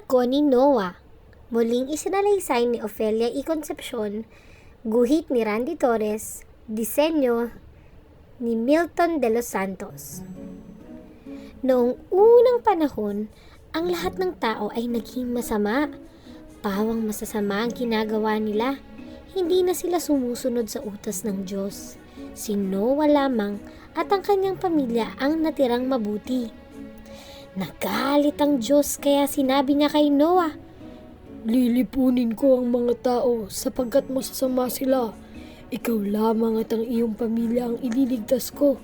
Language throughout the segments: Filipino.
Arko ni Noah. Muling isinalaysay ni Ofelia E. Concepcion, guhit ni Randy Torres, disenyo ni Milton de los Santos. Noong unang panahon, ang lahat ng tao ay naging masama. Pawang masasama ang ginagawa nila. Hindi na sila sumusunod sa utos ng Diyos. Si Noah lamang at ang kanyang pamilya ang natirang mabuti. Nagalit ang Diyos kaya sinabi niya kay Noah, Lilipunin ko ang mga tao sapagkat masasama sila. Ikaw lamang at ang iyong pamilya ang ililigtas ko.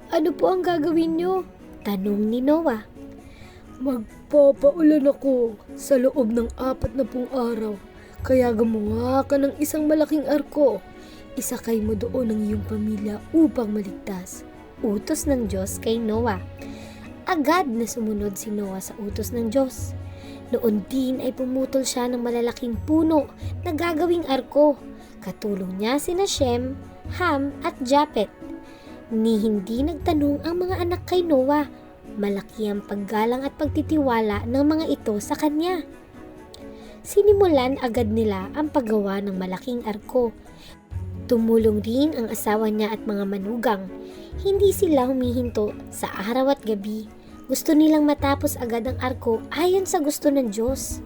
Ano po ang gagawin niyo? Tanong ni Noah. Magpapaulan ako sa loob ng 40 araw. Kaya gumawa ka ng isang malaking arko. Isakay mo doon ang iyong pamilya upang maligtas. Utos ng Diyos kay Noah. Agad na sumunod si Noah sa utos ng Diyos. Noon din ay pumutol siya ng malalaking puno na gagawing arko. Katulong niya sina Shem, Ham at Japet. Ni hindi nagtanong ang mga anak kay Noah. Malaki ang paggalang at pagtitiwala ng mga ito sa kanya. Sinimulan agad nila ang paggawa ng malaking arko. Tumulong rin ang asawa niya at mga manugang. Hindi sila humihinto sa araw at gabi. Gusto nilang matapos agad ang arko ayon sa gusto ng Diyos.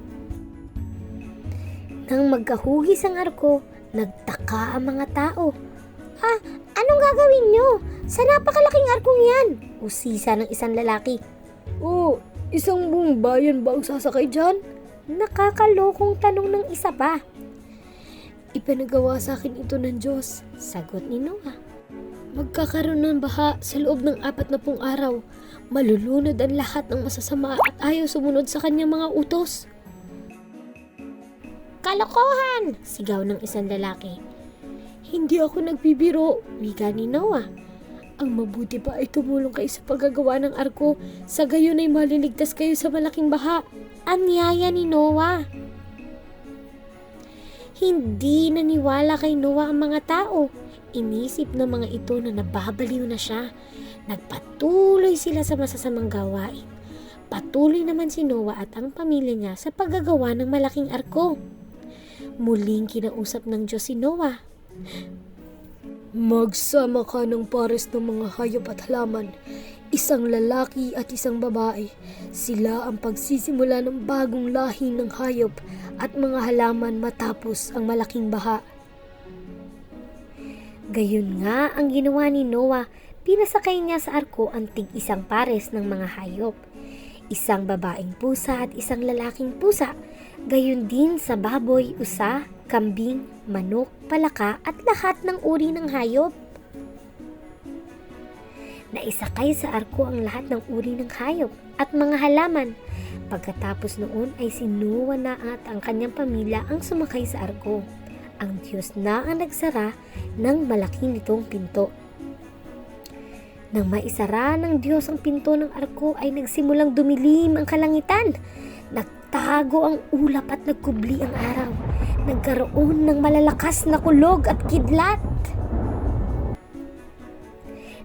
Nang magkahugis ang arko, nagtaka ang mga tao. Anong gagawin nyo? Sa napakalaking arkong yan? Usisa ng isang lalaki. Isang buong bayan ba ang sasakay dyan? Nakakalokong tanong ng isa pa. Ipinagawa sa akin ito ng Diyos. Sagot ni Noah. Magkakaroon ng baha sa loob ng 40 araw. Malulunod ang lahat ng masasama at ayaw sumunod sa kanyang mga utos. Kalokohan! Sigaw ng isang lalaki. Hindi ako nagbibiro, wika ni Noah. Ang mabuti pa ay tumulong kayo sa paggagawa ng arko. Sa gayon ay maliligtas kayo sa malaking baha. Anyaya ni Noah. Hindi naniwala kay Noah ang mga tao. Inisip ng mga ito na nababaliw na siya. Nagpatuloy sila sa masasamang gawain. Patuloy naman si Noah at ang pamilya niya sa paggagawa ng malaking arko. Muling kinausap ng Diyos si Noah. Magsama ka ng pares ng mga hayop at halaman, isang lalaki at isang babae. Sila ang pagsisimula ng bagong lahi ng hayop at mga halaman matapos ang malaking baha. Gayon nga ang ginawa ni Noah. Pinasakay niya sa arko ang tig-isang pares ng mga hayop. Isang babaeng pusa at isang lalaking pusa. Gayon din sa baboy, usa, kambing, manok, palaka at lahat ng uri ng hayop. Naisakay sa arko ang lahat ng uri ng hayop at mga halaman. Pagkatapos noon ay si Noah na at ang kanyang pamilya ang sumakay sa arko. Ang Diyos na ang nagsara ng malaki nitong pinto. Nang maisara ng Diyos ang pinto ng arko ay nagsimulang dumilim ang kalangitan. Nagtago ang ulap at nagkubli ang araw. Nagkaroon ng malalakas na kulog at kidlat.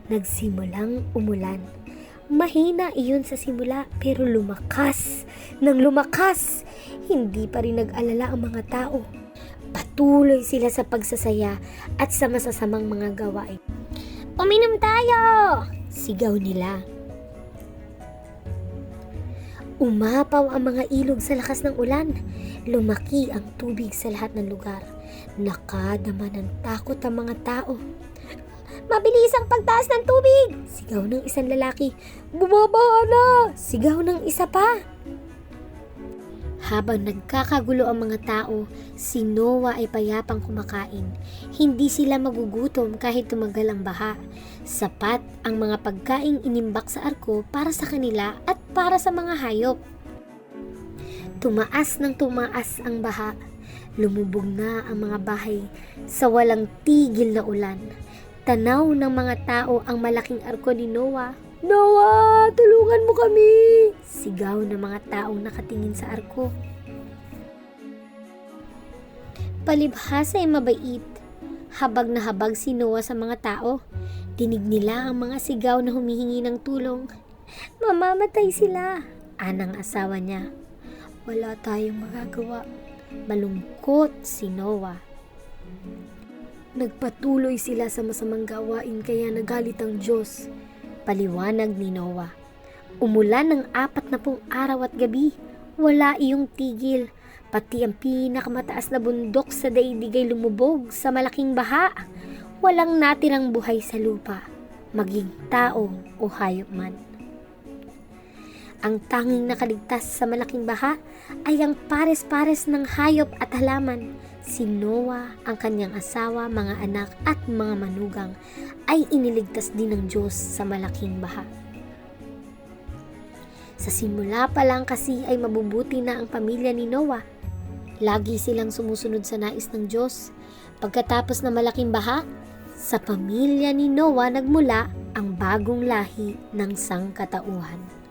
Nagsimulang umulan. Mahina iyon sa simula pero lumakas. Nang lumakas, hindi pa rin nag-alala ang mga tao. Patuloy sila sa pagsasaya at sa masasamang mga gawain. Uminom tayo! Sigaw nila. Umapaw ang mga ilog sa lakas ng ulan. Lumaki ang tubig sa lahat ng lugar. Nakadama ng takot ang mga tao. Mabilis ang pagtaas ng tubig! Sigaw ng isang lalaki. Bumabaha na! Sigaw ng isa pa. Habang nagkakagulo ang mga tao, si Noah ay payapang kumakain. Hindi sila magugutom kahit tumagal ang baha. Sapat ang mga pagkaing inimbak sa arko para sa kanila at para sa mga hayop. Tumaas ng tumaas ang baha. Lumubog na ang mga bahay sa walang tigil na ulan. Tanaw ng mga tao ang malaking arko ni Noah. Noah, tulungan mo kami! Sigaw ng mga taong nakatingin sa arko. Palibhasa ay mabait. Habag na habag si Noah sa mga tao. Dinig nila ang mga sigaw na humihingi ng tulong. Mamamatay sila, anang asawa niya. wala tayong magagawa. Malungkot si Noah. Nagpatuloy sila sa masamang gawain kaya nagalit ang Diyos. Paliwanag ni Noah. Umulan ng 40 araw at gabi. Wala iyong tigil. Pati ang pinakamataas na bundok sa daigdig ay lumubog sa malaking baha. Walang natirang buhay sa lupa, maging tao o hayop man. Ang tanging nakaligtas sa malaking baha ay ang pares-pares ng hayop at halaman. Si Noah, ang kanyang asawa, mga anak at mga manugang ay iniligtas din ng Diyos sa malaking baha. Sa simula pa lang kasi ay mabubuti na ang pamilya ni Noah. Lagi silang sumusunod sa nais ng Diyos. Pagkatapos ng malaking baha, sa pamilya ni Noah nagmula ang bagong lahi ng sangkatauhan.